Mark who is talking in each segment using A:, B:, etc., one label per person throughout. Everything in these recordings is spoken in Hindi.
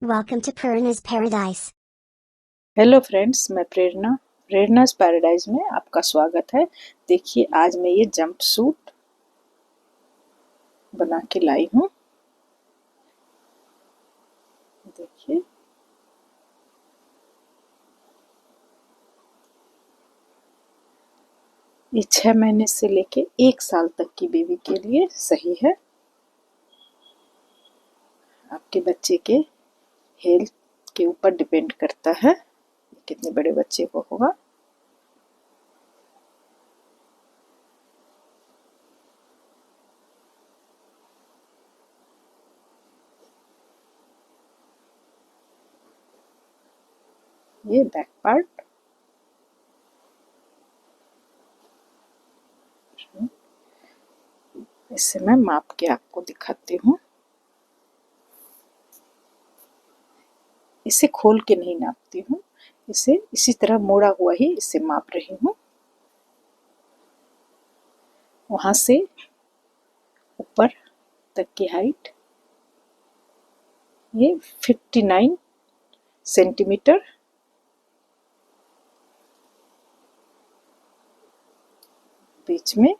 A: Welcome to Purna's Paradise.
B: Hello friends, मैं प्रेरणा's पैराडाइज में आपका स्वागत है। देखिए, आज मैं ये जंप सूट बना के लाई हूँ। देखिए, ये 6 महीने से लेके 1 साल तक की बेबी के लिए सही है। आपके बच्चे के हेल्थ के ऊपर डिपेंड करता है कितने बड़े बच्चे को होगा। ये बैक पार्ट, इसे मैं माप के आपको दिखाती हूँ। इसे खोल के नहीं नापती हूँ, इसे इसी तरह मोड़ा हुआ ही इसे माप रही हूँ। वहां से ऊपर तक की हाइट ये 59 सेंटीमीटर, बीच में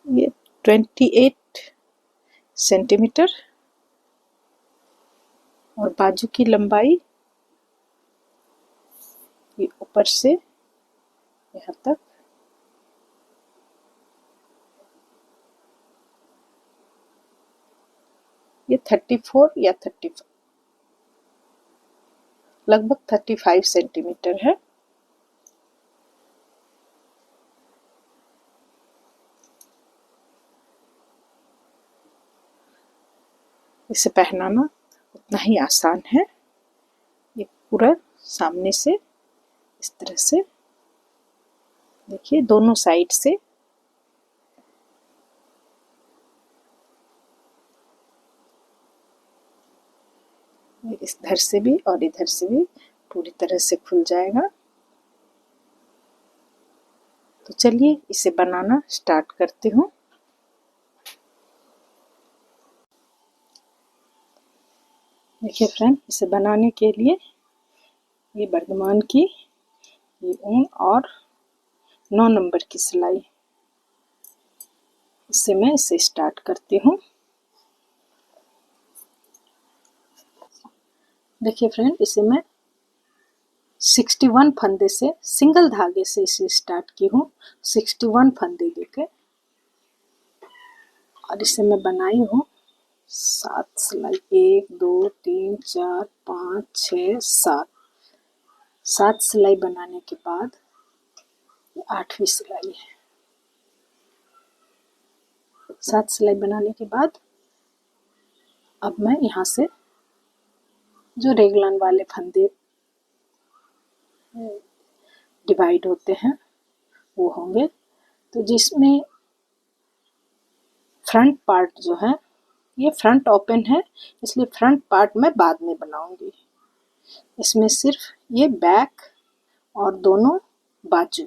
B: ये 28 सेंटीमीटर और बाजू की लंबाई ये ऊपर से यहाँ तक ये 34 या 35 लगभग 35 सेंटीमीटर है। इसे पहनाना उतना ही आसान है। ये पूरा सामने से इस तरह से देखिए, दोनों साइड से इधर से भी और इधर से भी पूरी तरह से खुल जाएगा। तो चलिए इसे बनाना स्टार्ट करती हूँ। देखिए फ्रेंड, इसे बनाने के लिए ये बर्धमान की ये ऊन और 9 नंबर की सिलाई, इससे मैं इसे स्टार्ट करती हूँ। देखिए फ्रेंड, इसे मैं 61 फंदे से सिंगल धागे से इसे स्टार्ट की हूँ। 61 फंदे देके और इसे मैं बनाई हूँ 7 सिलाई। 1 2 3 4 5 6 7 7 सिलाई बनाने के बाद 8वीं सिलाई है। 7 सिलाई बनाने के बाद अब मैं यहाँ से जो रेगलन वाले फंदे डिवाइड होते हैं वो होंगे, तो जिसमें फ्रंट पार्ट जो है ये फ्रंट ओपन है, इसलिए फ्रंट पार्ट मैं बाद में बनाऊंगी। इसमें सिर्फ ये बैक और दोनों बाजू,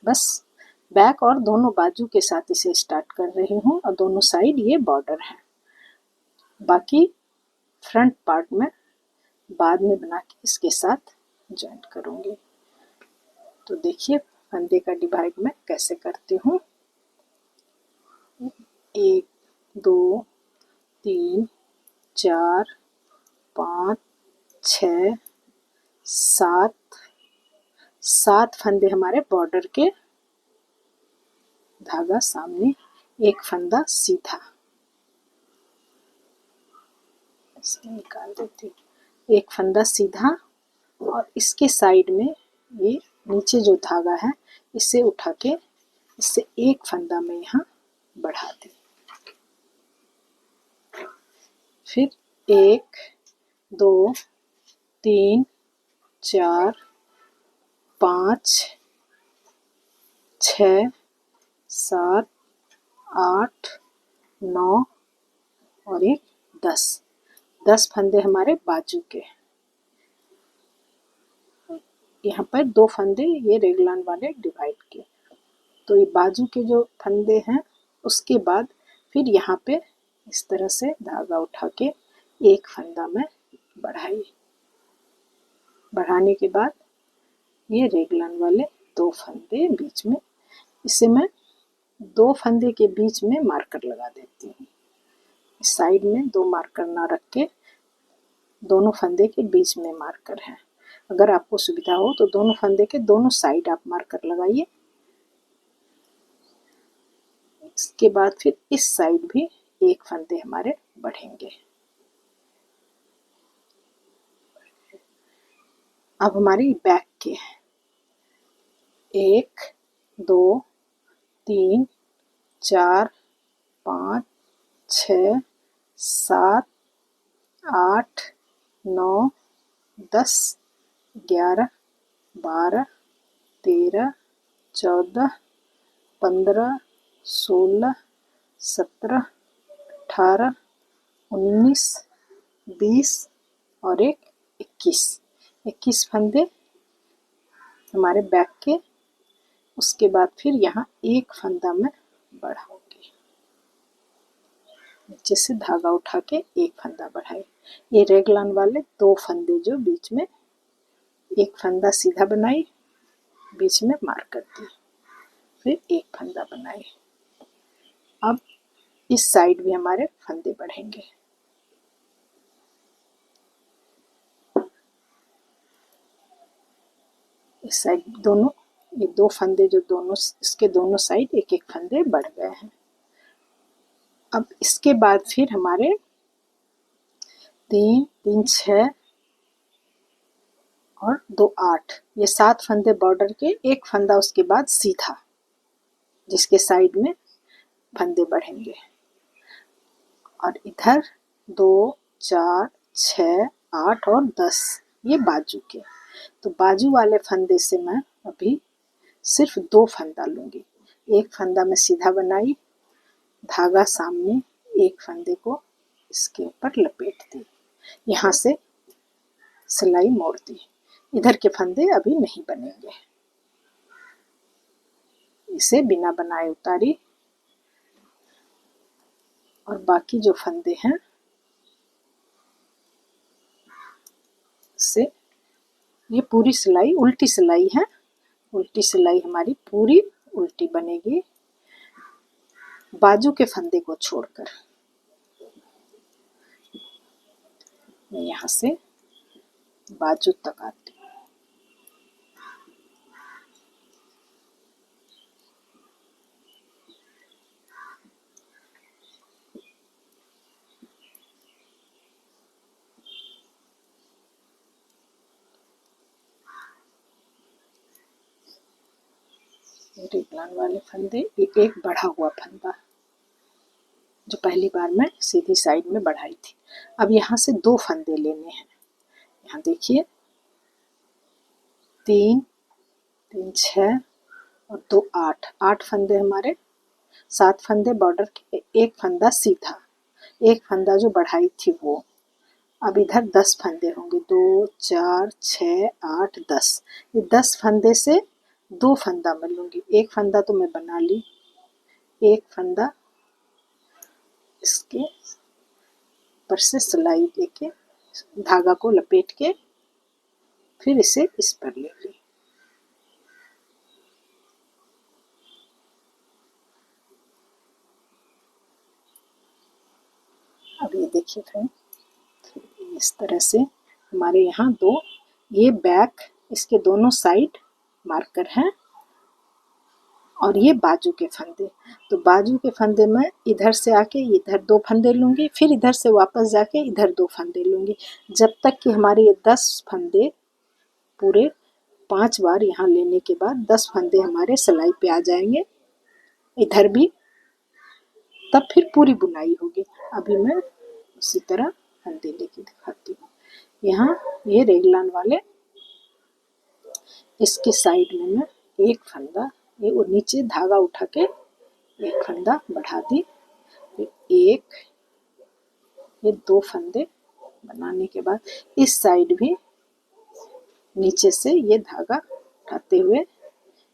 B: बस बैक और दोनों बाजू के साथ इसे स्टार्ट कर रही हूँ और दोनों साइड ये बॉर्डर है। बाकी फ्रंट पार्ट में बाद में बना के इसके साथ जॉइंट करूँगी। तो देखिए फंदे का डिवाइड मैं कैसे करती हूँ। 1 2 3 4 5 6 7 फंदे हमारे बॉर्डर के, धागा सामने, एक फंदा सीधा, इसे निकाल देती हूँ। एक फंदा सीधा और इसके साइड में ये नीचे जो धागा है इसे उठा के इससे एक फंदा में यहाँ बढ़ा दी। फिर 1 2 3 4 5 6 7 8 9 और एक 10 फंदे हमारे बाजू के। यहाँ पर 2 फंदे ये रेगलान वाले डिवाइड किए। तो ये बाजू के जो फंदे हैं उसके बाद फिर यहाँ पे इस तरह से धागा उठा के एक फंदा में बढ़ाइए। बढ़ाने के बाद ये रेगलान वाले 2 फंदे बीच में, इसे मैं 2 फंदे के बीच में मार्कर लगा देती हूँ। इस साइड में 2 मार्कर ना रख के दोनों फंदे के बीच में मार्कर है। अगर आपको सुविधा हो तो दोनों फंदे के दोनों साइड आप मार्कर लगाइए। इसके बाद फिर इस साइड भी एक फंदे हमारे बढ़ेंगे। अब हमारी बैक के 1 2 3 4 5 6 7 8 9 10 11 12 13 14 15 16 17 18 19 20 और एक 21 फंदे हमारे बैक के। उसके बाद फिर यहाँ एक फंदा मैं बढ़ाऊंगी, नीचे से धागा उठा के एक फंदा बढ़ाए। ये रेगलान वाले 2 फंदे जो बीच में, एक फंदा सीधा बनाई, बीच में मार्क कर दी, फिर एक फंदा बनाए। अब इस साइड भी हमारे फंदे बढ़ेंगे। इस साइड दोनों, ये 2 फंदे जो दोनों, इसके दोनों साइड एक एक फंदे बढ़ गए हैं। अब इसके बाद फिर हमारे 3 3 6 और 2 8, ये 7 फंदे बॉर्डर के, एक फंदा उसके बाद सीधा जिसके साइड में फंदे बढ़ेंगे। और इधर 2 4 6 8 और 10 ये बाजू के। तो बाजू वाले फंदे से मैं अभी सिर्फ 2 फंदा लूँगी। एक फंदा मैं सीधा बनाई, धागा सामने, एक फंदे को इसके ऊपर लपेट दी, यहाँ से सिलाई मोड़ दी। इधर के फंदे अभी नहीं बनेंगे, इसे बिना बनाए उतारी। और बाकी जो फंदे हैं से ये पूरी सिलाई उल्टी सिलाई है, उल्टी सिलाई हमारी पूरी उल्टी बनेगी बाजू के फंदे को छोड़कर। मैं यहाँ से बाजू तक आती हूँ। रेगलान वाले फंदे, एक बढ़ा हुआ फंदा जो पहली बार मैं सीधी साइड में बढ़ाई थी। अब यहाँ से 2 फंदे लेने हैं। यहाँ देखिए 3 3 6 और 2 8, 8 फंदे हमारे, 7 फंदे बॉर्डर के, एक फंदा सीधा, एक फंदा जो बढ़ाई थी वो। अब इधर 10 फंदे होंगे, 2 4 6 8 10। ये 10 फंदे से 2 फंदा मैं लूँगी। एक फंदा तो मैं बना ली, एक फंदा इसके ऊपर से सिलाई लेके धागा को लपेट के फिर इसे इस पर ले ली। अब ये देखिए फ्रेंड, इस तरह से हमारे यहाँ 2, ये बैक, इसके दोनों साइड मार्कर हैं और ये बाजू के फंदे। तो बाजू के फंदे में इधर से आके इधर 2 फंदे लूँगी, फिर इधर से वापस जाके इधर 2 फंदे लूँगी, जब तक कि हमारे ये 10 फंदे पूरे 5 बार यहाँ लेने के बाद 10 फंदे हमारे सिलाई पे आ जाएंगे इधर भी, तब फिर पूरी बुनाई होगी। अभी मैं उसी तरह फंदे लेके दिखाती हूँ। यहाँ ये रेगलान वाले, इसके साइड में मैं एक फंदा, ये वो नीचे धागा उठा के एक फंदा बढ़ा दी, फिर एक, ये 2 फंदे बनाने के बाद इस साइड भी नीचे से ये धागा उठाते हुए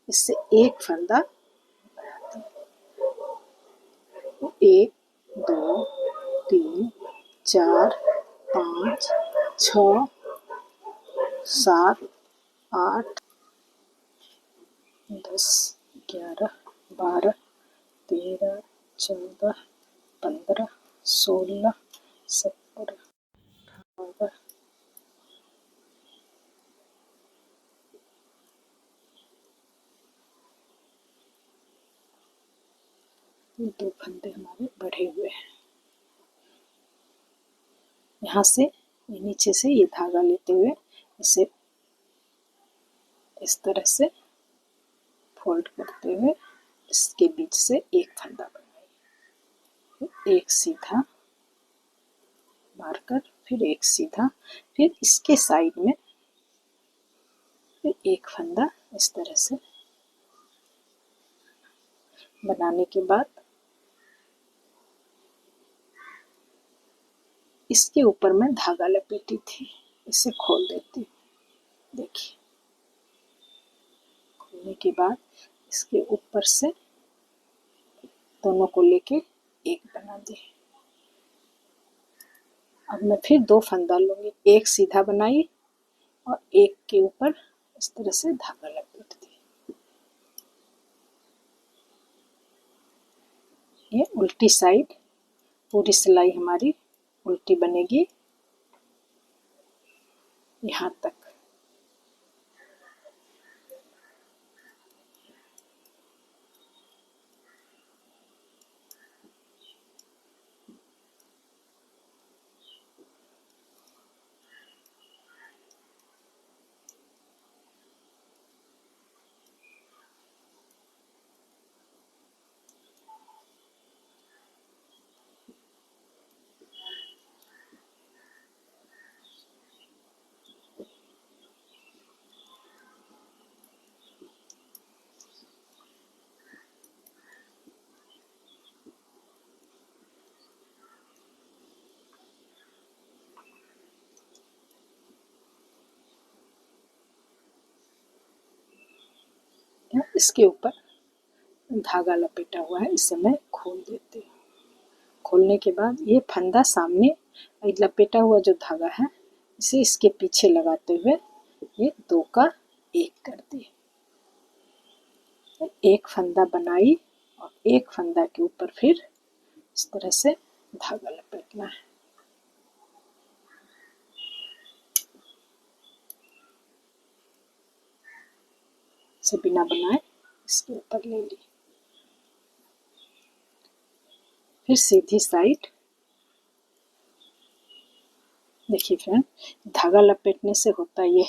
B: इससे एक फंदा, 1 2 3 4 5 6 7 8 10 11 12 13 14 15 16 17 18 2 फंदे हमारे बढ़े हुए हैं। यहाँ से ये नीचे से ये धागा लेते हुए इसे इस तरह से फोल्ड करते हुए इसके बीच से एक फंदा बनाइए, एक सीधा मारकर फिर एक सीधा, फिर इसके साइड में फिर एक फंदा इस तरह से बनाने के बाद इसके ऊपर मैं धागा लपेटी थी, इसे खोल देती हूँ। देखिए, खोलने के बाद इसके ऊपर से दोनों को लेके एक बना दी। अब मैं फिर 2 फंदा लूँगी, एक सीधा बनाई और एक के ऊपर इस तरह से धागा लपेट दी। ये उल्टी साइड पूरी सिलाई हमारी उल्टी बनेगी यहाँ तक। इसके ऊपर धागा लपेटा हुआ है, इसे मैं खोल देती हूँ। खोलने के बाद ये फंदा सामने लपेटा हुआ जो धागा है इसे इसके पीछे लगाते हुए ये 2 का 1 कर दिए। एक फंदा बनाई और एक फंदा के ऊपर फिर इस तरह से धागा लपेटना है। इसे बिना बनाए इसके ऊपर ले ली। फिर सीधी साइड देखिए फ्रेंड, धागा लपेटने से होता ये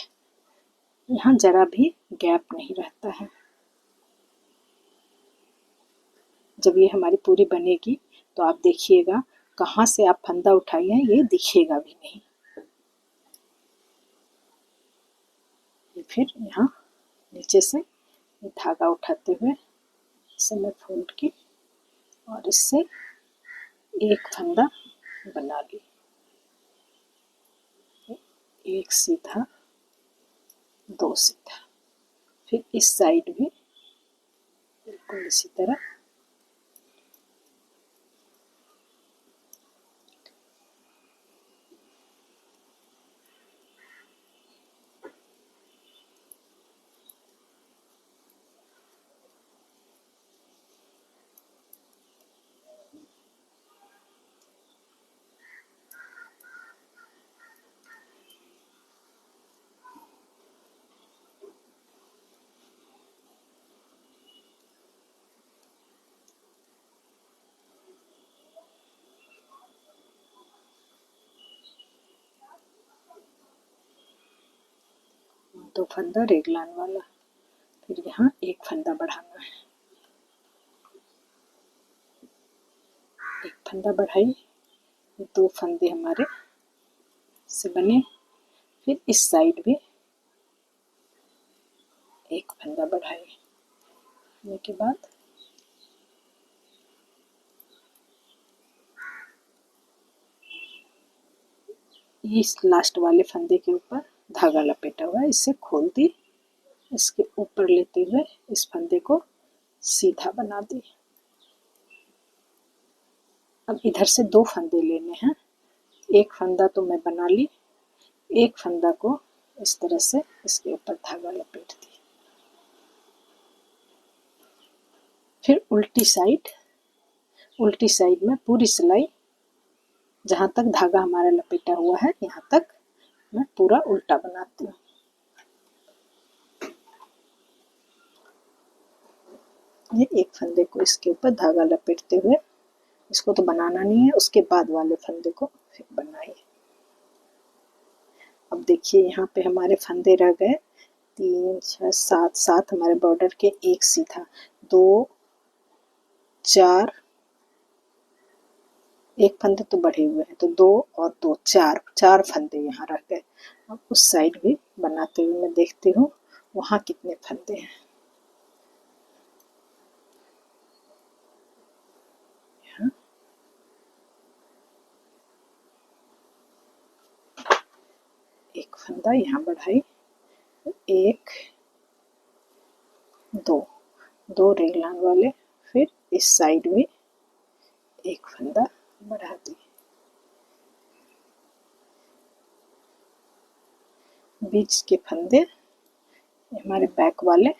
B: यहाँ जरा भी गैप नहीं रहता है। जब ये हमारी पूरी बनेगी तो आप देखिएगा कहाँ से आप फंदा उठाई हैं ये दिखेगा भी नहीं। ये फिर यहाँ नीचे से ये धागा उठाते हुए इसे मैं फोल्ड की और इससे एक फंदा बना ली, एक सीधा 2 सीधा। फिर इस साइड भी बिल्कुल इसी तरह दो फंदा रेगलान वाला, फिर यहाँ एक फंदा बढ़ाना है। एक फंदा बढ़ाई, 2 फंदे हमारे से बने। फिर इस साइड भी एक फंदा बढ़ाई के बाद इस लास्ट वाले फंदे के ऊपर धागा लपेटा हुआ है, इसे खोल दी, इसके ऊपर लेते हुए इस फंदे को सीधा बना दी। अब इधर से 2 फंदे लेने हैं। एक फंदा तो मैं बना ली, एक फंदा को इस तरह से इसके ऊपर धागा लपेट दी। फिर उल्टी साइड में पूरी सिलाई जहाँ तक धागा हमारा लपेटा हुआ है यहाँ तक मैं पूरा उल्टा बनाती हूँ। ये एक फंदे को इसके ऊपर धागा लपेटते हुए, इसको तो बनाना नहीं है, उसके बाद वाले फंदे को फिर बनाइए। अब देखिए यहाँ पे हमारे फंदे रह गए 3 6 7 7 हमारे बॉर्डर के, एक सीधा, 2 4, एक फंदे तो बढ़े हुए हैं तो 2 और 2 4 फंदे यहाँ रह गए। अब उस साइड भी बनाते हुए मैं देखती हूँ वहाँ कितने फंदे हैं। एक फंदा यहाँ बढ़ाई, 1 2 रेगलान वाले, फिर इस साइड भी एक फंदा बढ़ा दी। बीच के फंदे हमारे बैक वाले,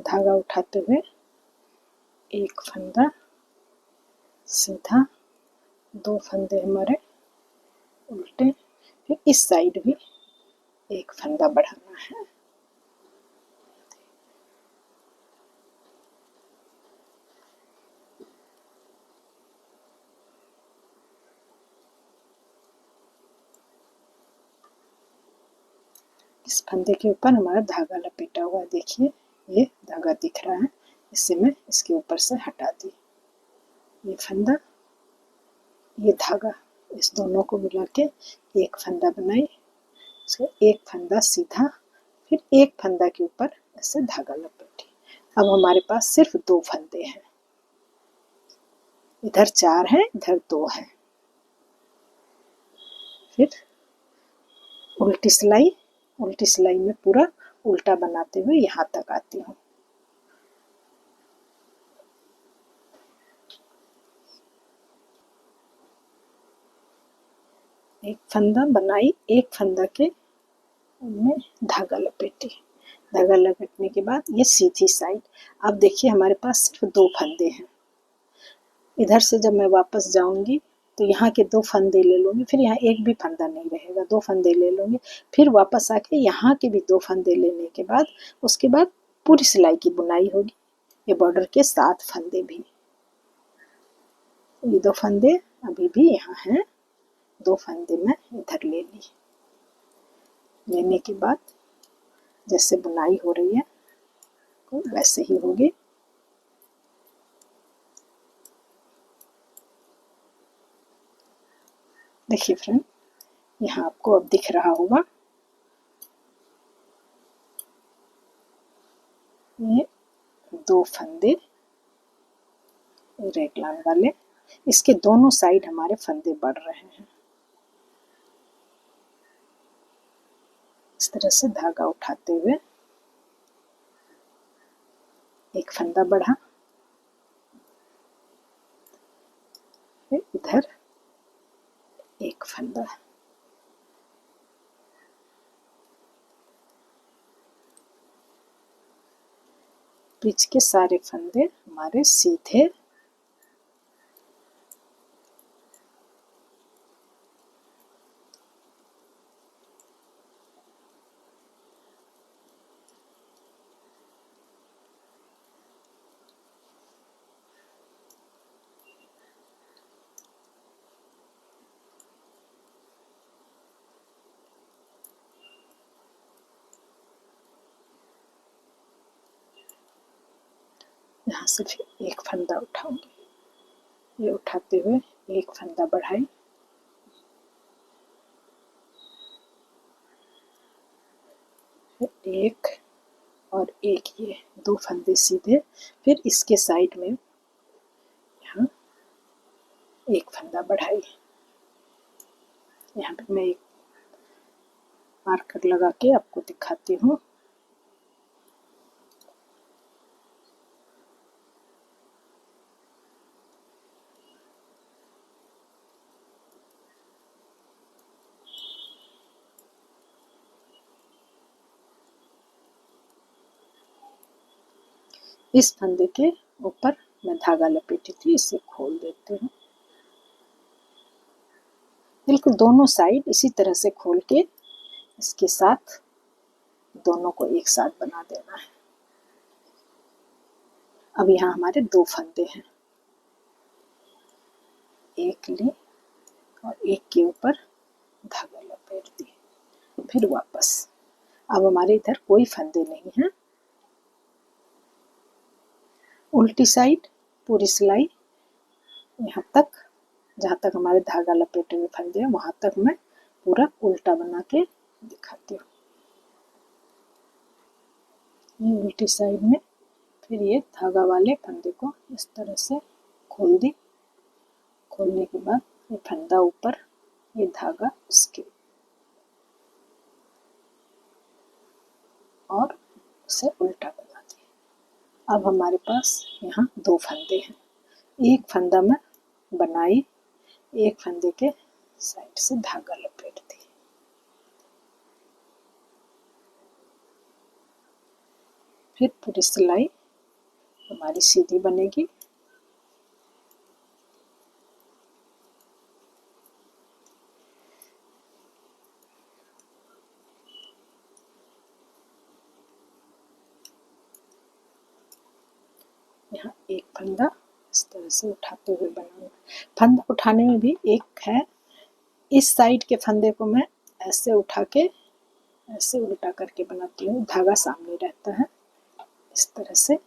B: धागा उठाते हुए एक फंदा सीधा, 2 फंदे हमारे उल्टे, फिर इस साइड भी एक फंदा बढ़ाना है। इस फंदे के ऊपर हमारा धागा लपेटा हुआ है, देखिए ये धागा दिख रहा है, इसे मैं इसके ऊपर से हटा दी। ये फंदा, ये धागा, इस दोनों को मिला के एक फंदा बनाई, इसका एक फंदा सीधा, फिर एक फंदा के ऊपर ऐसे धागा लपेटी। अब हमारे पास सिर्फ 2 फंदे हैं, इधर 4 है, इधर 2 है। फिर उल्टी सिलाई में पूरा उल्टा बनाते हुए यहाँ तक आती हूँ। एक फंदा बनाई, एक फंदा के में धागा लपेटी, धागा लपेटने के बाद ये सीधी साइड। अब देखिए हमारे पास सिर्फ 2 फंदे हैं। इधर से जब मैं वापस जाऊंगी तो यहाँ के 2 फंदे ले लूँगी, फिर यहाँ एक भी फंदा नहीं रहेगा, 2 फंदे ले लूँगी, फिर वापस आके यहाँ के भी 2 फंदे लेने के बाद उसके बाद पूरी सिलाई की बुनाई होगी। ये बॉर्डर के 7 फंदे भी, ये 2 फंदे अभी भी यहाँ हैं, 2 फंदे मैं इधर ले ली। लेने के बाद जैसे बुनाई हो रही है वैसे ही होगी। देखिए फ्रेंड, यहाँ आपको अब दिख रहा होगा ये 2 फंदे रेगलान वाले, इसके दोनों साइड हमारे फंदे बढ़ रहे हैं। इस तरह से धागा उठाते हुए एक फंदा बढ़ा, फिर इधर एक फंदा, बीच के सारे फंदे हमारे सीधे यहाँ से फिर एक फंदा उठाऊंगी, ये उठाते हुए एक फंदा बढ़ाई, एक और एक, ये दो फंदे सीधे, फिर इसके साइड में यहाँ एक फंदा बढ़ाई। यहाँ पे मैं एक मार्कर लगा के आपको दिखाती हूँ। इस फंदे के ऊपर मैं धागा लपेटी थी, इसे खोल देती हूँ। बिल्कुल दोनों साइड इसी तरह से खोल के इसके साथ दोनों को एक साथ बना देना है। अब यहाँ हमारे दो फंदे हैं, एक ली और एक के ऊपर धागा लपेट दिए, फिर वापस। अब हमारे इधर कोई फंदे नहीं हैं। उल्टी साइड पूरी सिलाई यहाँ तक, जहाँ तक हमारे धागा लपेटे हुए फंदे हैं वहाँ तक मैं पूरा उल्टा बना के दिखाती हूँ। ये उल्टी साइड में फिर ये धागा वाले फंदे को इस तरह से खोल दी। खोलने के बाद ये फंदा ऊपर, ये धागा उसके, और उसे उल्टा बना दिया। अब हमारे पास यहाँ दो फंदे हैं। एक फंदा मैं बनाई, एक फंदे के साइड से धागा लपेट दी। फिर पूरी सिलाई हमारी सीधी बनेगी। यहाँ एक फंदा इस तरह से उठाते हुए बनाना। फंदा उठाने में भी एक है, इस साइड के फंदे को मैं ऐसे उठा के ऐसे उल्टा करके बनाती हूँ, धागा सामने रहता है इस तरह से।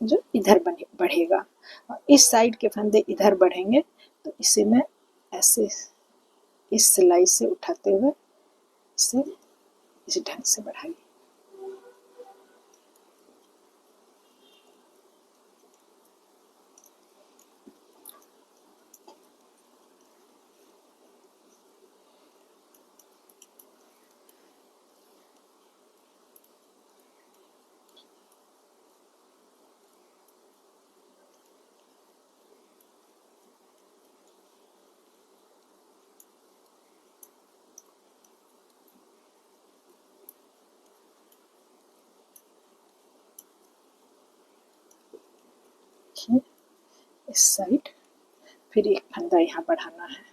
B: जो इधर बढ़ेगा और इस साइड के फंदे इधर बढ़ेंगे, तो इसे मैं ऐसे इस सिलाई से उठाते हुए इसे इस ढंग से बढ़ाई। इस साइड फिर एक फंदा यहाँ बढ़ाना है।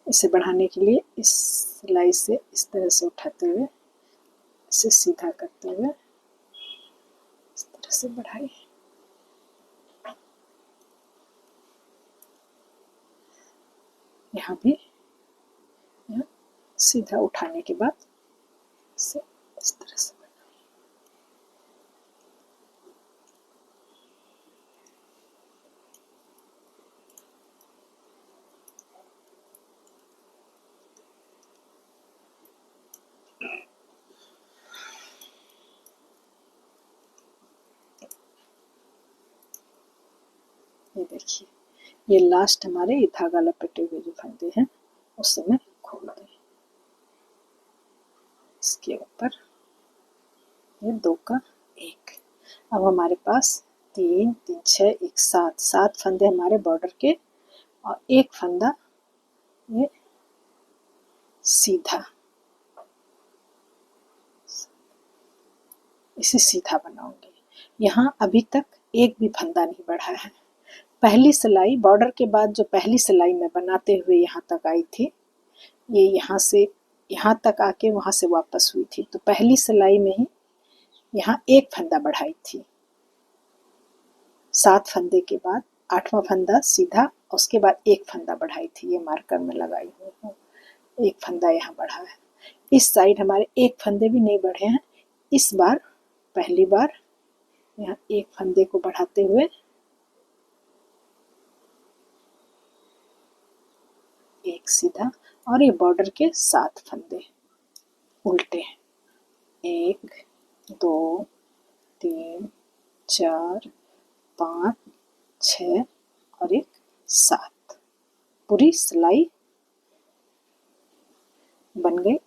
B: इसे बढ़ाने के लिए इस सिलाई से इस तरह से उठाते हुए इसे सीधा करते हुए इस तरह से बढ़ाई। यहाँ भी यहाँ सीधा उठाने के बाद इसे इस तरह से ये देखिए, ये लास्ट हमारे ये धागा लपेटे हुए जो फंदे हैं उसे मैं खोल दी। इसके ऊपर ये दो का एक। अब हमारे पास 3 3 6 1 7 फंदे हमारे बॉर्डर के, और एक फंदा ये सीधा, इसे सीधा बनाऊंगी। यहाँ अभी तक एक भी फंदा नहीं बढ़ा है। पहली सिलाई बॉर्डर के बाद जो पहली सिलाई में बनाते हुए यहाँ तक आई थी, ये यहाँ से यहाँ तक आके वहाँ से वापस हुई थी, तो पहली सिलाई में ही यहाँ एक फंदा बढ़ाई थी। 7 फंदे के बाद 8वां फंदा सीधा, उसके बाद एक फंदा बढ़ाई थी, ये मार्कर में लगाई हुई हूँ। एक फंदा यहाँ बढ़ा है। इस साइड हमारे एक फंदे भी नहीं बढ़े हैं, इस बार पहली बार यहाँ एक फंदे को बढ़ाते हुए एक सीधा, और ये बॉर्डर के 7 फंदे उल्टे, 1 2 3 4 5 6 और एक 7। पूरी सिलाई बन गई।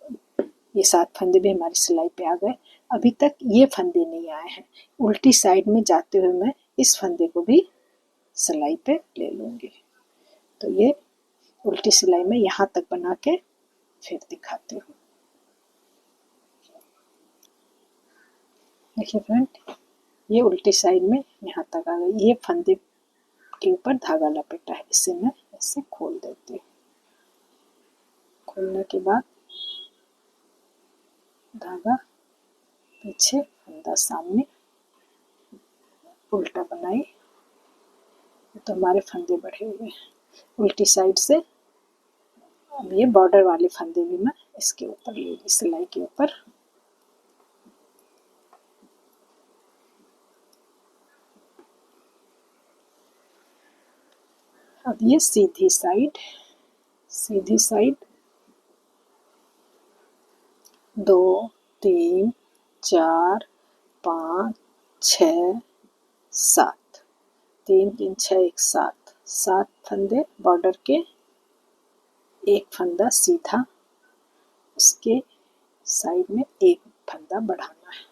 B: ये 7 फंदे भी हमारी सिलाई पे आ गए। अभी तक ये फंदे नहीं आए हैं। उल्टी साइड में जाते हुए मैं इस फंदे को भी सिलाई पे ले लूँगी। तो ये उल्टी सिलाई में यहाँ तक बना के फिर दिखाती हूँ। देखिए फ्रेंड, ये उल्टी साइड में यहाँ तक आ गई। ये फंदे के ऊपर धागा लपेटा है, इसे मैं ऐसे खोल देती हूँ। खोलने के बाद धागा पीछे, फंदा सामने, उल्टा बनाई तो हमारे फंदे बढ़े हुए हैं उल्टी साइड से। अब ये बॉर्डर वाले फंदे भी मैं इसके ऊपर ले ली, सिलाई के ऊपर। अब ये सीधी साइड 2 3 4 5 6 7, 3 3 6 1 7 फंदे बॉर्डर के, एक फंदा सीधा, उसके साइड में एक फंदा बढ़ाना है।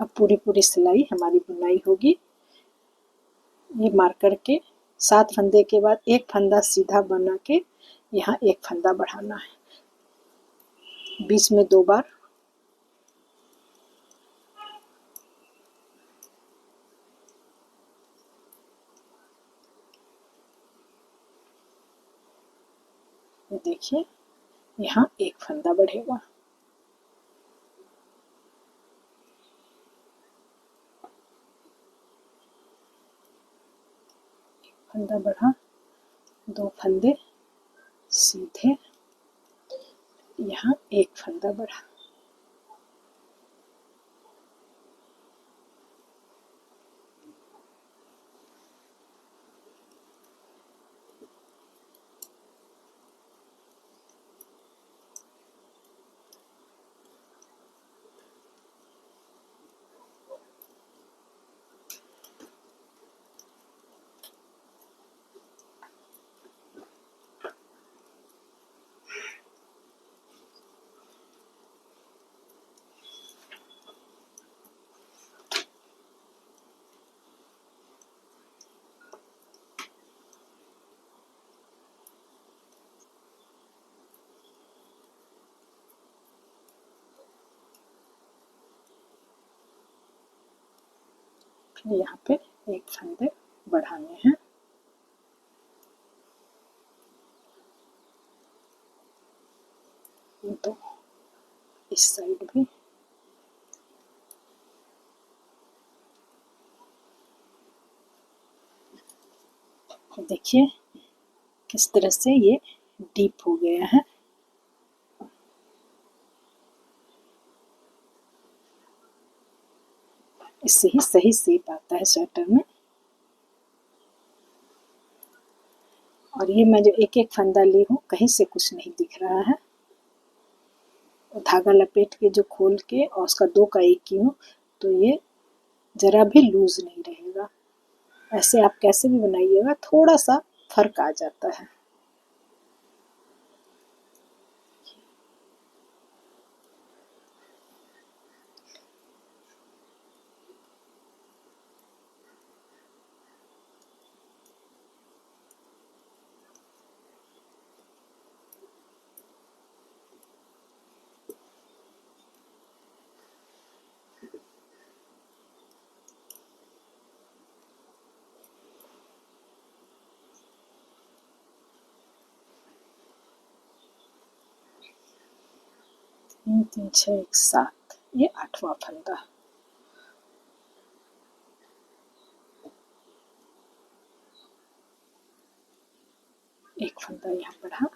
B: अब पूरी सिलाई हमारी बुनाई होगी। ये मार्कर के 7 फंदे के बाद एक फंदा सीधा बना के यहाँ एक फंदा बढ़ाना है, बीच में 2 बार। ये देखिए, यहाँ एक फंदा बढ़ेगा। फंदा बढ़ा, 2 फंदे सीधे, यहाँ एक फंदा बढ़ा। फिर यहाँ पे एक फंदे बढ़ाने हैं। तो इस साइड भी देखिए किस तरह से ये डीप हो गया है। इससे ही सही शेप आता है स्वेटर में। और ये मैं जो एक एक फंदा ली हूँ, कहीं से कुछ नहीं दिख रहा है। धागा लपेट के जो खोल के और उसका 2 का 1 की हूँ, तो ये जरा भी लूज नहीं रहेगा। ऐसे आप कैसे भी बनाइएगा, थोड़ा सा फर्क आ जाता है। तीन तीन छः एक 7, ये 8वां फंदा। एक फंदा यहाँ बढ़ा,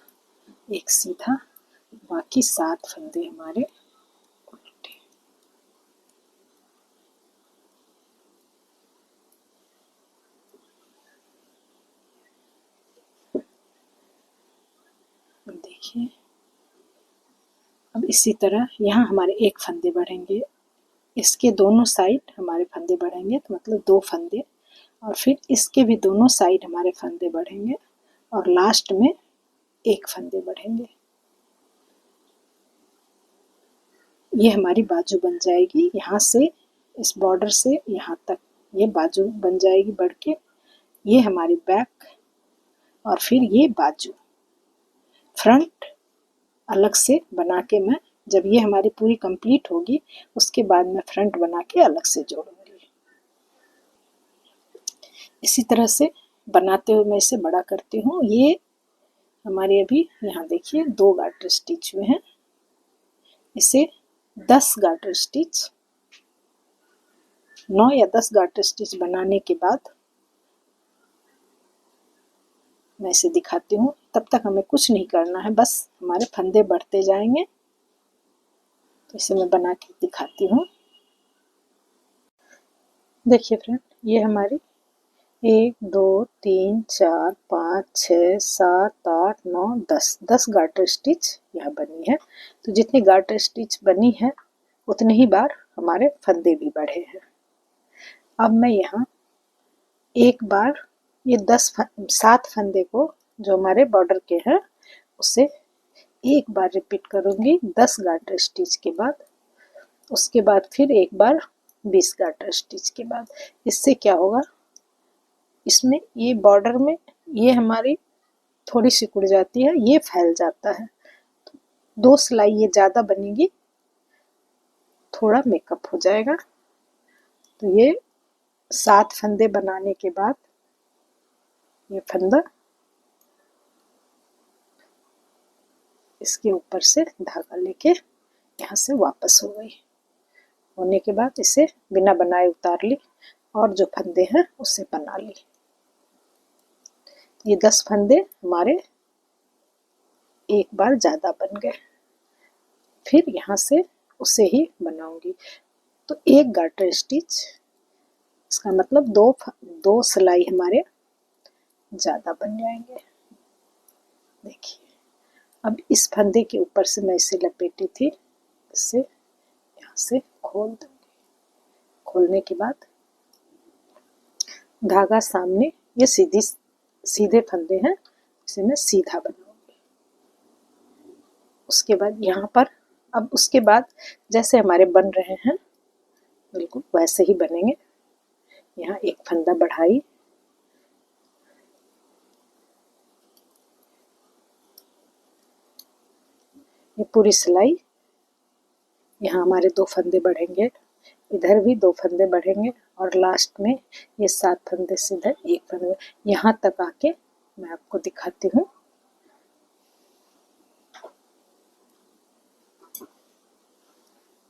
B: एक सीधा, बाकी 7 फंदे हमारे उल्टे। देखिए अब इसी तरह यहाँ हमारे एक फंदे बढ़ेंगे, इसके दोनों साइड हमारे फंदे बढ़ेंगे, तो मतलब 2 फंदे, और फिर इसके भी दोनों साइड हमारे फंदे बढ़ेंगे, और लास्ट में एक फंदे बढ़ेंगे। ये हमारी बाजू बन जाएगी, यहाँ से इस बॉर्डर से यहाँ तक ये बाजू बन जाएगी बढ़ के। ये हमारी बैक, और फिर ये बाजू। फ्रंट अलग से बना के मैं, जब ये हमारी पूरी कंप्लीट होगी उसके बाद मैं फ्रंट बना के अलग से जोड़ूंगी। इसी तरह से बनाते हुए मैं इसे बड़ा करती हूँ। ये हमारे अभी यहाँ देखिए 2 गार्टर स्टिच हुए हैं, इसे 10 गार्टर स्टिच, 9 या 10 गार्टर स्टिच बनाने के बाद मैं इसे दिखाती हूँ। तब तक हमें कुछ नहीं करना है, बस हमारे फंदे बढ़ते जाएंगे। तो इसे मैं बना के दिखाती हूँ। देखिए फ्रेंड, ये हमारी 1 2 3 4 5 6 7 8 9 10 गार्टर स्टिच यहाँ बनी है। तो जितनी गार्टर स्टिच बनी है उतने ही बार हमारे फंदे भी बढ़े हैं। अब मैं यहाँ एक बार ये 7 फंदे को जो हमारे बॉर्डर के हैं उसे एक बार रिपीट करूँगी 10 गार्टर स्टिच के बाद, उसके बाद फिर एक बार 20 गार्टर स्टिच के बाद। इससे क्या होगा, इसमें ये बॉर्डर में ये हमारी थोड़ी सिकुड़ जाती है, ये फैल जाता है, 2 सिलाई ये ज़्यादा बनेगी, थोड़ा मेकअप हो जाएगा। तो ये 7 फंदे बनाने के बाद ये फंदा इसके ऊपर से धागा लेके यहाँ से वापस हो गई। होने के बाद इसे बिना बनाए उतार ली, और जो फंदे हैं उसे बना ली। ये 10 फंदे हमारे एक बार ज़्यादा बन गए। फिर यहाँ से उसे ही बनाऊंगी। तो एक गार्टर स्टिच, इसका मतलब दो सिलाई हमारे ज़्यादा बन जाएंगे। देखिए अब इस फंदे के ऊपर से मैं इसे लपेटी थी, इसे यहाँ से खोल दूंगी। खोलने के बाद धागा सामने, ये सीधे फंदे हैं, इसे मैं सीधा बनाऊंगी। उसके बाद यहाँ पर, अब उसके बाद जैसे हमारे बन रहे हैं बिल्कुल वैसे ही बनेंगे। यहाँ एक फंदा बढ़ाई, ये पूरी सिलाई, यहाँ हमारे 2 फंदे बढ़ेंगे, इधर भी 2 फंदे बढ़ेंगे, और लास्ट में ये 7 फंदे से इधर एक फंदे। यहाँ तक आके मैं आपको दिखाती हूँ।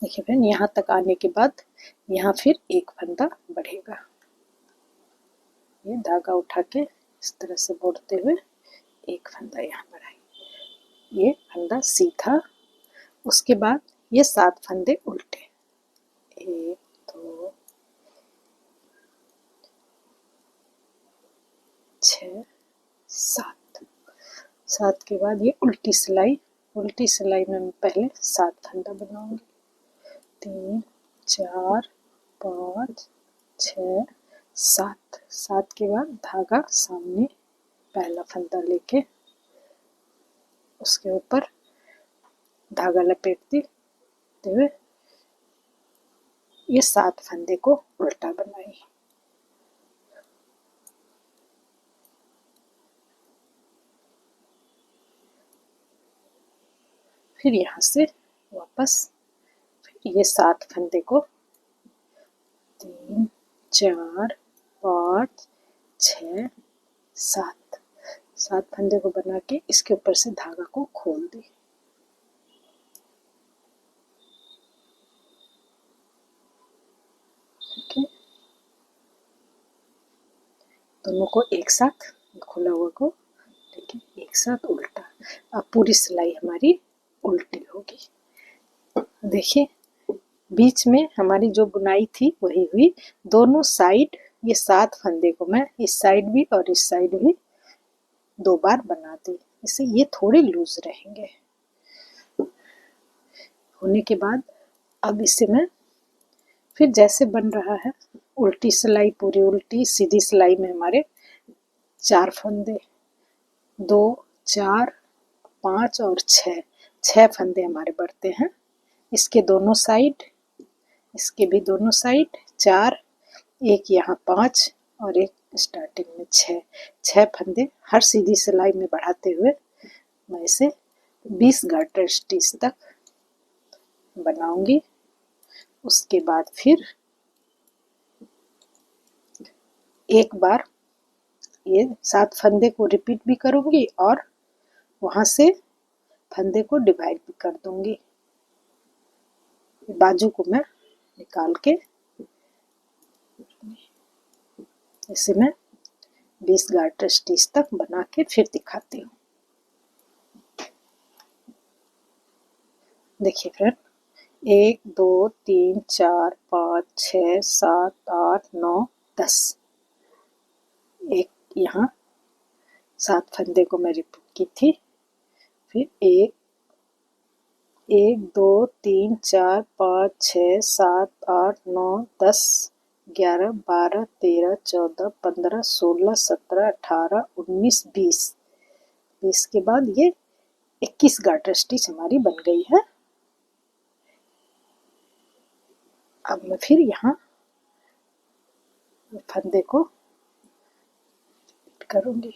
B: देखिए फ्रेंड, यहाँ तक आने के बाद यहाँ फिर एक फंदा बढ़ेगा। ये धागा उठा के इस तरह से मोड़ते हुए एक फंदा यहाँ बढ़ाई, ये फंदा सीधा। उसके बाद ये 7 फंदे उल्टे, 1 2 6 7। 7 के बाद ये उल्टी सिलाई में मैं पहले 7 फंदा बनाऊंगी। 3 4 5 6 7। 7 के बाद धागा सामने पहला फंदा लेके उसके ऊपर धागा लपेटते हुए ये 7 फंदे को उल्टा बनाई। फिर यहाँ से वापस फिर ये 7 फंदे को 3 4 5 6 7 7 फंदे को बना के इसके ऊपर से धागा को खोल दी। ठीक है, दोनों को एक साथ खोला हुआ को देखिए साथ उल्टा। अब पूरी सिलाई हमारी उल्टी होगी। देखिए बीच में हमारी जो बुनाई थी वही हुई, दोनों साइड ये 7 फंदे को मैं इस साइड भी और इस साइड भी 2 बार बना दी, इससे ये थोड़े लूज रहेंगे। होने के बाद अब इसे मैं फिर जैसे बन रहा है उल्टी सिलाई, पूरी उल्टी, सीधी सिलाई में हमारे 4 फंदे, 2, 4, 5 और 6 फंदे हमारे बढ़ते हैं। इसके दोनों साइड, इसके भी दोनों साइड 4, एक यहाँ 5 और एक स्टार्टिंग में 6 फंदे हर सीधी सिलाई में बढ़ाते हुए मैं इसे 20 गार्टर स्टिच तक बनाऊंगी। उसके बाद फिर एक बार ये 7 फंदे को रिपीट भी करूंगी और वहां से फंदे को डिवाइड भी कर दूंगी। बाजू को मैं निकाल के इसे मैं 20 गार्टर स्टिच तक बना के फिर दिखाती हूँ। देखिए फ्रेंड, 1 2 3 4 5 6 7 8 9 10, एक यहाँ 7 फंदे को मैं रिपीट की थी, फिर 1 2 3 4 5 6 7 8 9 10 11 12 13 14 15 16 17 18 19 20 के बाद ये 21 गार्टर स्टिच हमारी बन गई है। अब मैं फिर यहाँ फंदे को करूँगी,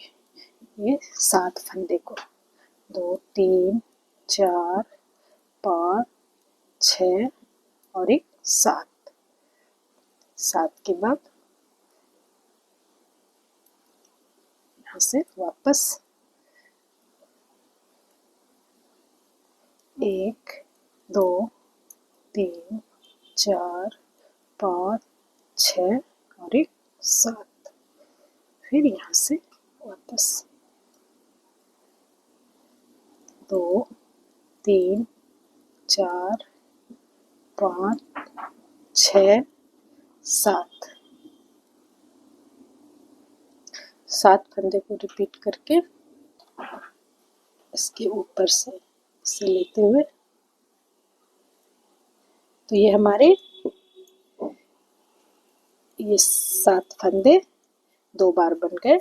B: ये 7 फंदे को 2 3 4 5 6 और एक 7 के बाद यहाँ से वापस 1 2 3 4 5 6 और एक 7, फिर यहाँ से वापस 2 3 4 5 6 7 फंदे को रिपीट करके इसके ऊपर से इसे लेते हुए, तो ये हमारे ये 7 फंदे 2 बार बन गए,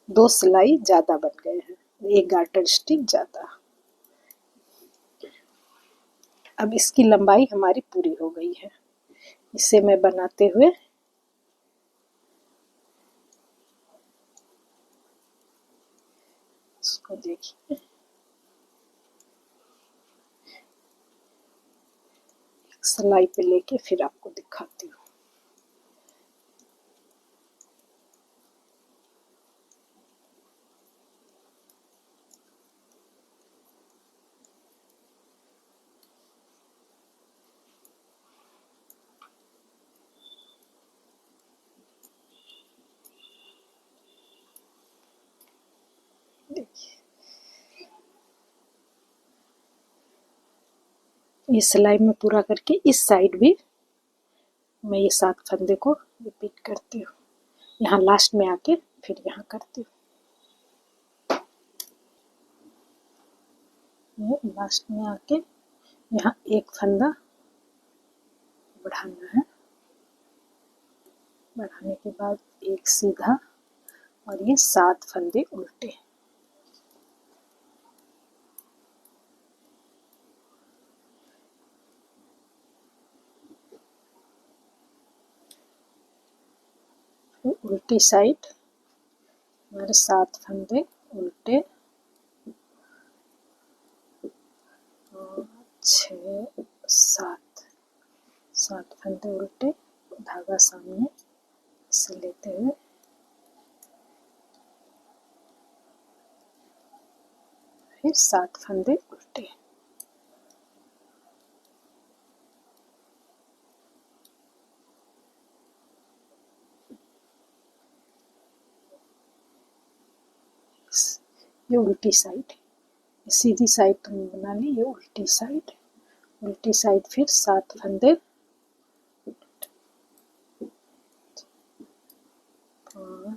B: 2 सिलाई ज्यादा बन गए हैं, 1 गार्टर स्टिच ज्यादा। अब इसकी लंबाई हमारी पूरी हो गई है, इसे मैं बनाते हुए इसको देखिए, सिलाई पे लेके फिर आपको दिखाती हूँ। देखिए ये सिलाई में पूरा करके इस साइड भी मैं ये 7 फंदे को रिपीट करती हूँ, यहाँ लास्ट में आके फिर यहाँ करती हूँ। ये लास्ट में आके यहाँ एक फंदा बढ़ाना है, बढ़ाने के बाद एक सीधा और ये 7 फंदे उल्टे। उल्टी साइड हमारे 7 फंदे उल्टे और 6 7 फंदे उल्टे, धागा सामने से लेते हुए फिर 7 फंदे उल्टे। ये उल्टी साइड है, सीधी साइड तुमने बना ली, ये उल्टी साइड है। उल्टी साइड फिर 7 फंदे, 5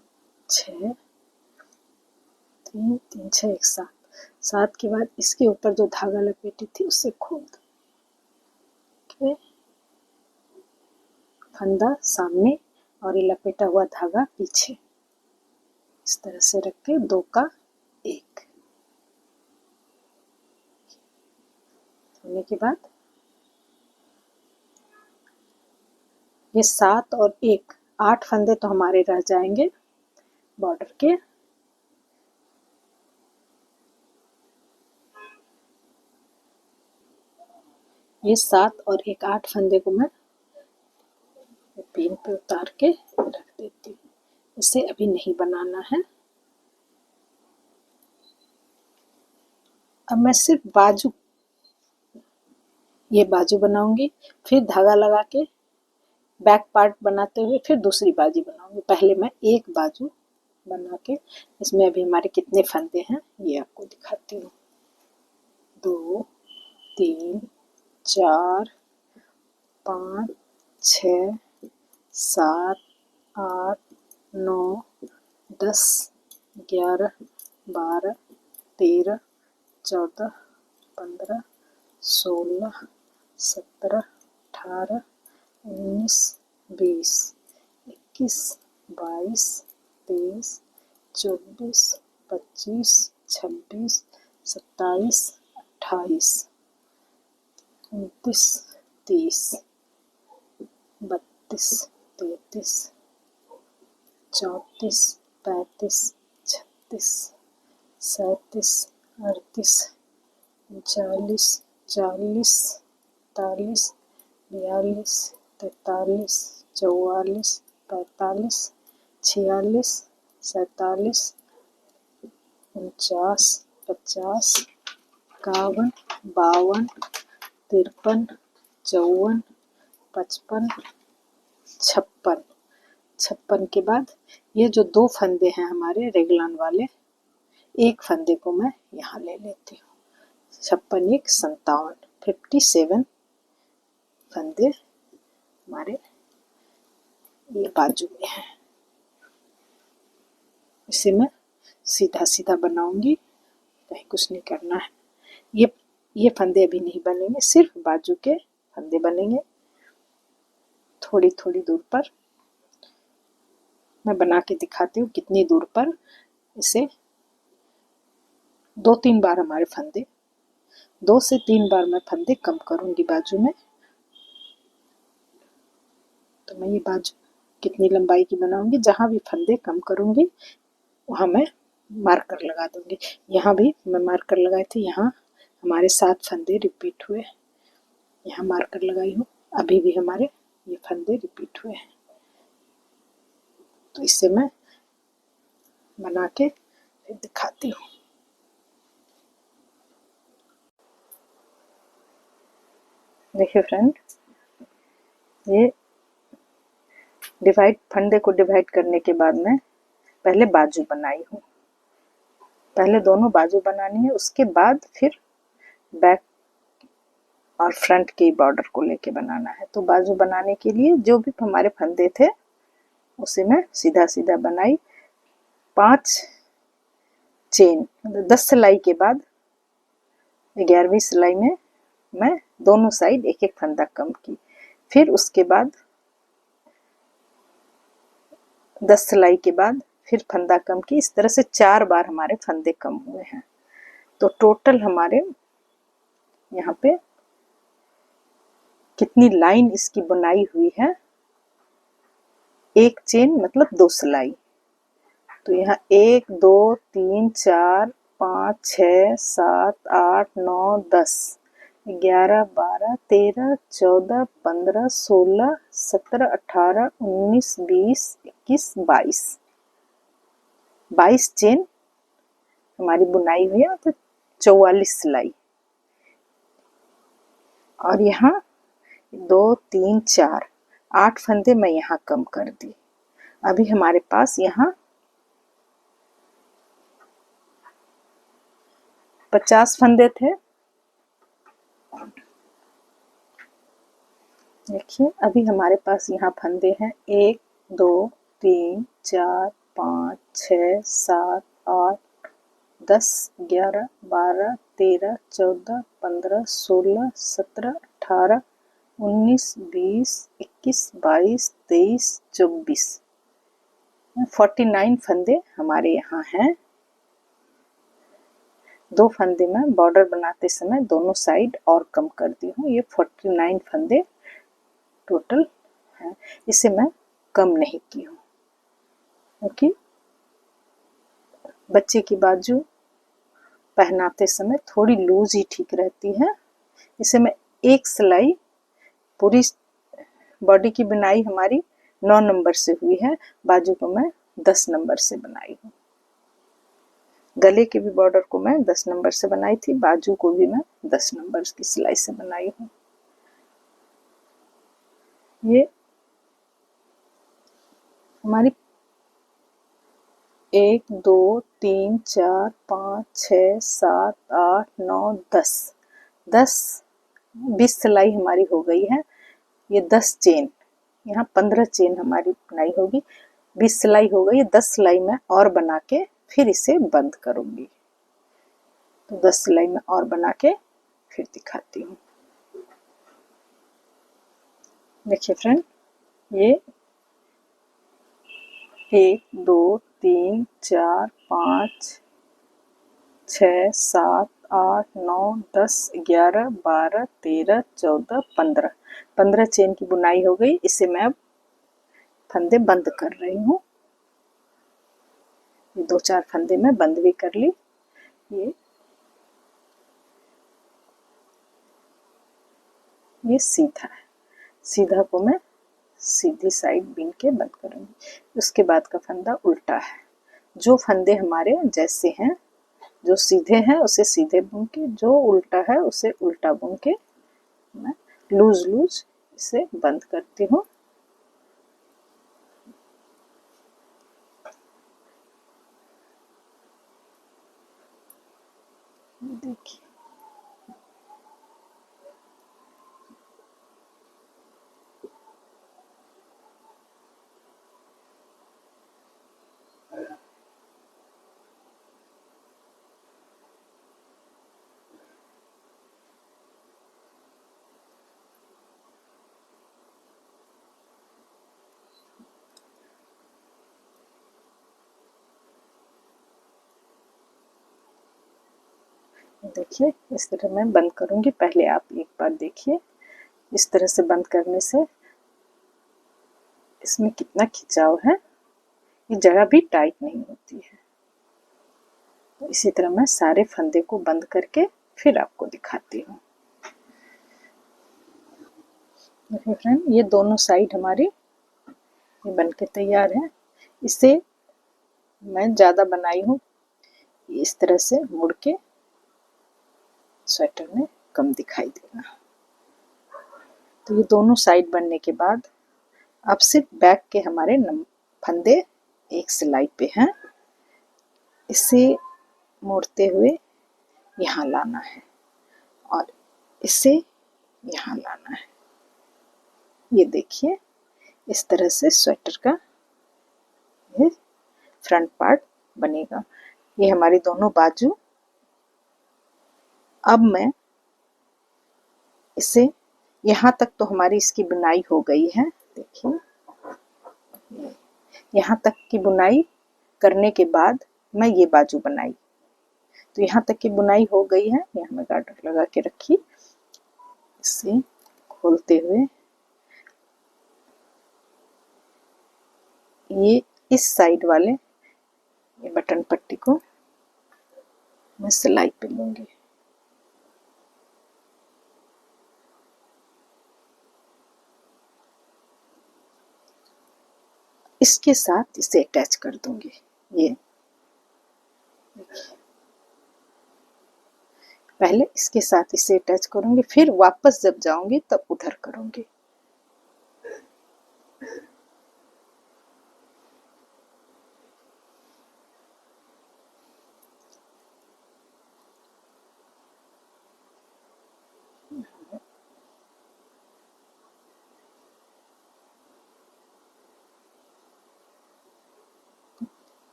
B: 6 3 3 6 1 7। 7 के बाद इसके ऊपर जो धागा लपेटी थी उससे खोल दो। ओके, फंदा सामने और ये लपेटा हुआ धागा पीछे, इस तरह से रख के 2 का 1 होने के बाद ये 7 और 1 8 फंदे तो हमारे रह जाएंगे बॉर्डर के। ये 7 और 1 8 फंदे को मैं पिन पे उतार के रख देती हूँ। इसे अभी नहीं बनाना है। अब मैं सिर्फ बाजू, ये बाजू बनाऊंगी, फिर धागा लगा के बैक पार्ट बनाते हुए फिर दूसरी बाजू बनाऊंगी। पहले मैं एक बाजू बना के, इसमें अभी हमारे कितने फंदे हैं ये आपको दिखाती हूँ। 2 3 4 5 6 7 8 9 10 11 12 13 14 15 16 17 18 19 20 21 22 23 24 25 26 27 28 29 30 32 33 34 35 36 37 38 39 40 41 42 43 44 45 46 47 49 50 51 52 53 54 55 56। 56 के बाद ये जो 2 फंदे हैं हमारे रेगलान वाले, एक फंदे को मैं यहाँ ले लेती हूँ। 56 1 57, 57 फंदे हमारे ये बाजू में हैं। इसे मैं सीधा सीधा बनाऊंगी, कहीं कुछ नहीं करना है। ये फंदे अभी नहीं बनेंगे, सिर्फ बाजू के फंदे बनेंगे। थोड़ी थोड़ी दूर पर मैं बना के दिखाती हूँ कितनी दूर पर। इसे 2-3 बार हमारे फंदे, 2 से 3 बार मैं फंदे कम करूंगी बाजू में। तो मैं ये बाजू कितनी लंबाई की बनाऊंगी, जहां भी फंदे कम करूंगी वहां मैं मार्कर लगा दूंगी। यहाँ भी मैं मार्कर लगाई थी, यहाँ हमारे 7 फंदे रिपीट हुए, यहाँ मार्कर लगाई हूँ। अभी भी हमारे ये फंदे रिपीट हुए हैं। तो इसे मैं बना के फिर दिखाती हूँ। देखिए फ्रेंड, ये फंदे को डिवाइड करने के बाद मैं पहले बाजू बनाई हूँ। पहले दोनों बाजू बनानी है, उसके बाद फिर बैक और फ्रंट के बॉर्डर को लेके बनाना है। तो बाजू बनाने के लिए जो भी हमारे फंदे थे उसे मैं सीधा सीधा बनाई। 5 चेन, 10 सिलाई के बाद 11वीं सिलाई में मैं दोनों साइड एक एक फंदा कम की। फिर उसके बाद 10 सिलाई के बाद फिर फंदा कम की। इस तरह से 4 बार हमारे फंदे कम हुए हैं। तो टोटल हमारे यहाँ पे कितनी लाइन इसकी बनाई हुई है, एक चेन मतलब 2 सिलाई। तो यहाँ 1 2 3 4 5 6 7 8 9 10 11 12 13 14 15 16 17 18 19 20 21 22 चेन हमारी बुनाई हुई है। तो 44 सिलाई। और यहाँ 2 3 4 8 फंदे मैं यहाँ कम कर दी। अभी हमारे पास यहाँ 50 फंदे थे। देखिए अभी हमारे पास यहाँ फंदे हैं 1 2 3 4 5 6 7 8 10 11 12 13 14 15 16 17 18 19 20 21 22 23 24 49 फंदे हमारे यहाँ हैं। 2 फंदे में बॉर्डर बनाते समय दोनों साइड और कम कर दी हूँ। ये 49 फंदे टोटल है, इसे मैं कम नहीं की हूँ क्योंकि बच्चे की बाजू पहनाते समय थोड़ी लूज ही ठीक रहती है। इसे मैं एक सिलाई, पूरी बॉडी की बुनाई हमारी 9 नंबर से हुई है, बाजू को मैं 10 नंबर से बनाई हूँ। गले के भी बॉर्डर को मैं 10 नंबर से बनाई थी, बाजू को भी मैं 10 नंबर की सिलाई से बनाई हूँ। ये हमारी 1 2 3 4 5 6 7 8 9 10 20 सिलाई हमारी हो गई है। ये 10 चेन, यहाँ 15 चेन हमारी बुनाई होगी। 20 सिलाई हो गई, 10 सिलाई मैं और बना के फिर इसे बंद करूँगी। तो 10 सिलाई मैं और बना के फिर दिखाती हूँ। देखिए फ्रेंड, ये 1 2 3 4 5 6 7 8 9 10 11 12 13 14 15 चेन की बुनाई हो गई। इसे मैं अब फंदे बंद कर रही हूँ। ये 2-4 फंदे मैं बंद भी कर ली। ये सीधा है, सीधा को मैं सीधी साइड बीन के बंद करूँगी। उसके बाद का फंदा उल्टा है। जो फंदे हमारे जैसे हैं, जो सीधे हैं उसे सीधे बुन के, जो उल्टा है उसे उल्टा बुन के मैं लूज लूज इसे बंद करती हूँ। देखिए देखिए इस तरह मैं बंद करूँगी। पहले आप एक बार देखिए, इस तरह से बंद करने से इसमें कितना खिंचाव है, ये जगह भी टाइट नहीं होती है। तो इसी तरह मैं सारे फंदे को बंद करके फिर आपको दिखाती हूँ। देखिए फ्रेंड, ये दोनों साइड हमारी ये बन के तैयार है। इसे मैं ज़्यादा बनाई हूँ, इस तरह से मुड़ के स्वेटर में कम दिखाई देगा। तो ये दोनों साइड बनने के बाद अब सिर्फ बैक के हमारे फंदे एक सिलाई पे हैं। इसे मोड़ते हुए यहाँ लाना है और इसे यहाँ लाना है। ये देखिए इस तरह से स्वेटर का ये फ्रंट पार्ट बनेगा। ये हमारी दोनों बाजू। अब मैं इसे यहाँ तक तो हमारी इसकी बुनाई हो गई है। देखिए यहाँ तक की बुनाई करने के बाद मैं ये बाजू बनाई, तो यहाँ तक की बुनाई हो गई है। यहाँ मैं गार्डर लगा के रखी, इसे खोलते हुए ये इस साइड वाले ये बटन पट्टी को मैं सिलाई पे लूंगी। इसके साथ इसे अटैच कर दूंगी। ये पहले इसके साथ इसे अटैच करूंगी, फिर वापस जब जाऊंगी तब उधर करूंगी।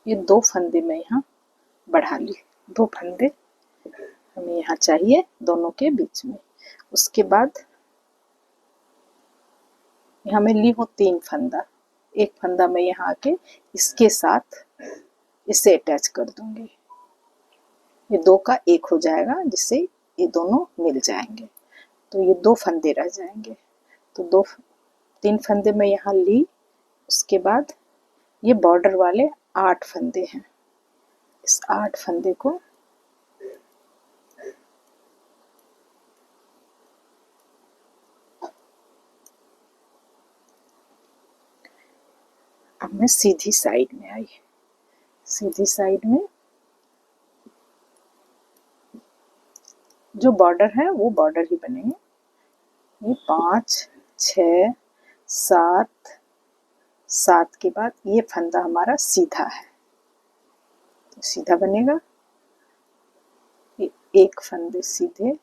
B: ये 2 फंदे मैं यहाँ बढ़ा ली, 2 फंदे हमें यहाँ चाहिए दोनों के बीच में। उसके बाद यहाँ मैं ली हूँ 3 फंदा, एक फंदा मैं यहाँ आके इसके साथ इसे अटैच कर दूंगी, ये 2 का 1 हो जाएगा, जिससे ये दोनों मिल जाएंगे। तो ये 2 फंदे रह जाएंगे। तो 3 फंदे मैं यहाँ ली। उसके बाद ये बॉर्डर वाले 8 फंदे हैं, इस 8 फंदे को अब मैं सीधी साइड में आई, सीधी साइड में जो बॉर्डर है वो बॉर्डर ही बनेंगे। ये 5 6 7, 7 के बाद ये फंदा हमारा सीधा है, तो सीधा बनेगा। ये 1 फंदे सीधे,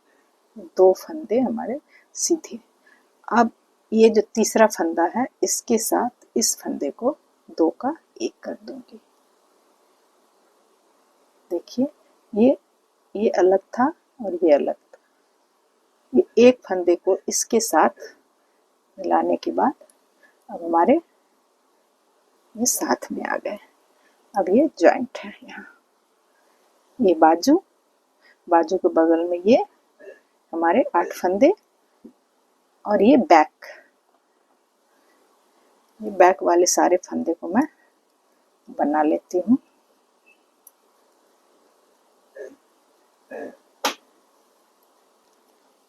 B: 2 फंदे हमारे सीधे। अब ये जो तीसरा फंदा है इसके साथ इस फंदे को 2 का 1 कर दूंगी। देखिए ये अलग था और ये अलग था। ये 1 फंदे को इसके साथ मिलाने के बाद अब हमारे ये साथ में आ गए। अब ये जॉइंट है। यहाँ ये बाजू के बगल में ये हमारे 8 फंदे और ये बैक वाले सारे फंदे को मैं बना लेती हूँ।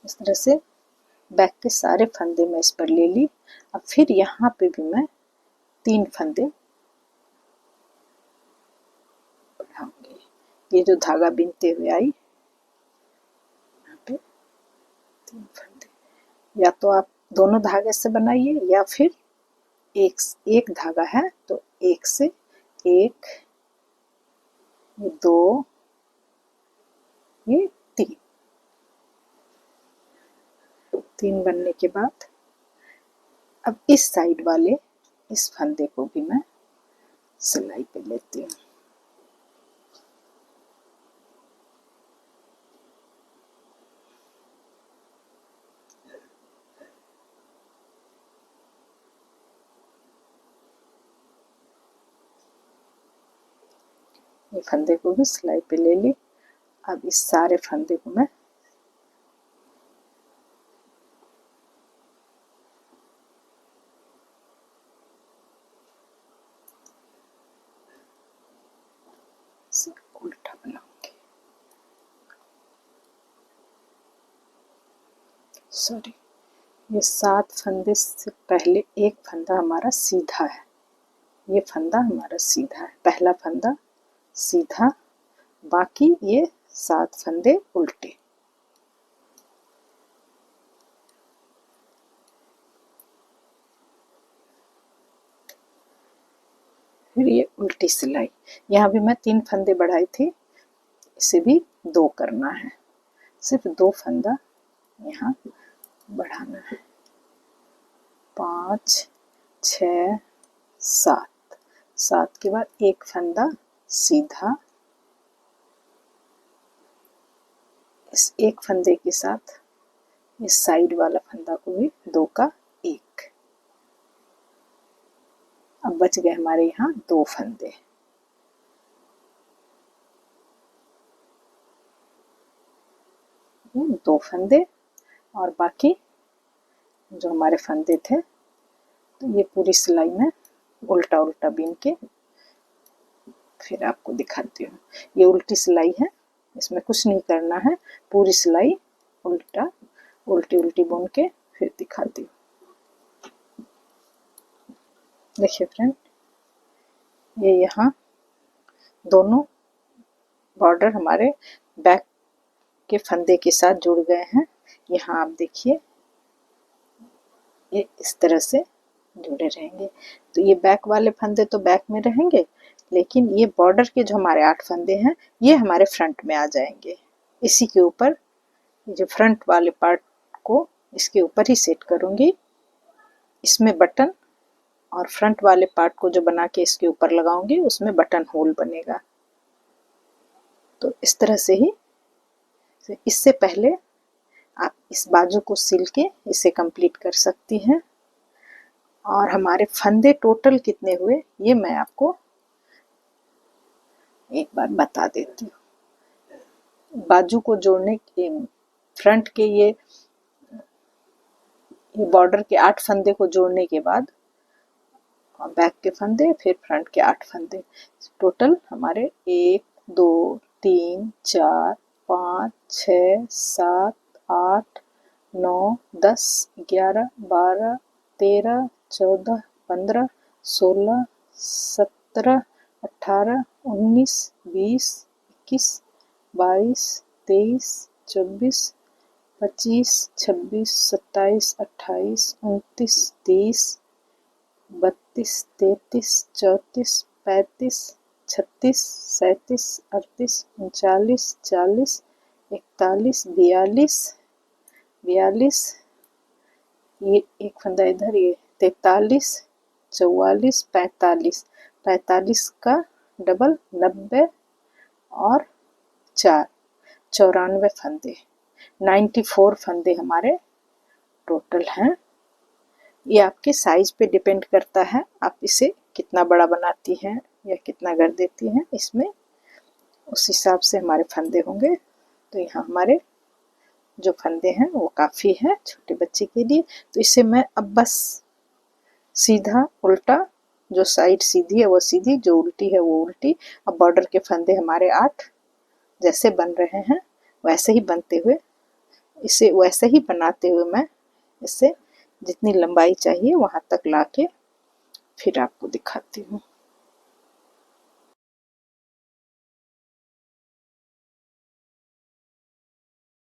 B: इस तरह से बैक के सारे फंदे मैं इस पर ले ली। अब फिर यहाँ पे भी मैं 3 फंदे बढ़ाऊंगी। ये जो धागा बिनते हुए आई, यहाँ पे 3 फंदे, या तो आप दोनों धागे से बनाइए या फिर एक धागा है तो एक से 1, ये 2, ये 3 बनने के बाद अब इस साइड वाले इस फंदे को भी मैं सिलाई पे लेती हूँ। ये फंदे को भी सिलाई पे ले ली। अब इस सारे फंदे को मैं उल्टा बनाऊंगी। सॉरी, ये 7 फंदे से पहले एक फंदा हमारा सीधा है, ये फंदा हमारा सीधा है, पहला फंदा सीधा, बाकी ये 7 फंदे उल्टे। फिर ये उल्टी सिलाई, यहाँ भी मैं 3 फंदे बढ़ाई थी, इसे भी 2 करना है, सिर्फ 2 फंदा यहाँ बढ़ाना है। 5 6 7, 7 के बाद एक फंदा सीधा, इस एक फंदे के साथ इस साइड वाला फंदा को भी 2 का 1। अब बच गए हमारे यहाँ 2 फंदे। ये 2 फंदे और बाकी जो हमारे फंदे थे, तो ये पूरी सिलाई में उल्टा उल्टा बीन के फिर आपको दिखाती हूँ। ये उल्टी सिलाई है, इसमें कुछ नहीं करना है, पूरी सिलाई उल्टी उल्टी बुन के फिर दिखाती हूँ। देखिए फ्रेंड, ये यहाँ दोनों बॉर्डर हमारे बैक के फंदे के साथ जुड़ गए हैं। यहाँ आप देखिए ये इस तरह से जुड़े रहेंगे। तो ये बैक वाले फंदे तो बैक में रहेंगे, लेकिन ये बॉर्डर के जो हमारे 8 फंदे हैं ये हमारे फ्रंट में आ जाएंगे। इसी के ऊपर जो फ्रंट वाले पार्ट को इसके ऊपर ही सेट करूंगी। इसमें बटन और फ्रंट वाले पार्ट को जो बना के इसके ऊपर लगाऊंगी उसमें बटन होल बनेगा। तो इस तरह से ही, इससे पहले आप इस बाजू को सिल के इसे कंप्लीट कर सकती हैं। और हमारे फंदे टोटल कितने हुए ये मैं आपको एक बार बता देती हूँ। बाजू को जोड़ने के, फ्रंट के ये बॉर्डर के 8 फंदे को जोड़ने के बाद बैक के फंदे, फिर फ्रंट के 8 फंदे, टोटल हमारे 1 2 3 4 5 6 7 8 9 10 11 12 13 14 15 16 17 18 19 20 21 22 23 24 25 26 27 28 29 30 32 33 34 35 36 37 38 39 40 41 42 42, ये एक फंदा इधर, ये 43 44 45, 45 का डबल 90 और 4 94 फंदे, 94 फंदे हमारे टोटल हैं। ये आपके साइज पे डिपेंड करता है, आप इसे कितना बड़ा बनाती हैं या कितना कर देती हैं, इसमें उस हिसाब से हमारे फंदे होंगे। तो यहाँ हमारे जो फंदे हैं वो काफ़ी है छोटे बच्चे के लिए। तो इसे मैं अब बस सीधा उल्टा, जो साइड सीधी है वो सीधी, जो उल्टी है वो उल्टी। अब बॉर्डर के फंदे हमारे 8 जैसे बन रहे हैं वैसे ही बनते हुए, इसे वैसे ही बनाते हुए मैं इसे जितनी लंबाई चाहिए वहाँ तक लाके फिर आपको दिखाती हूँ।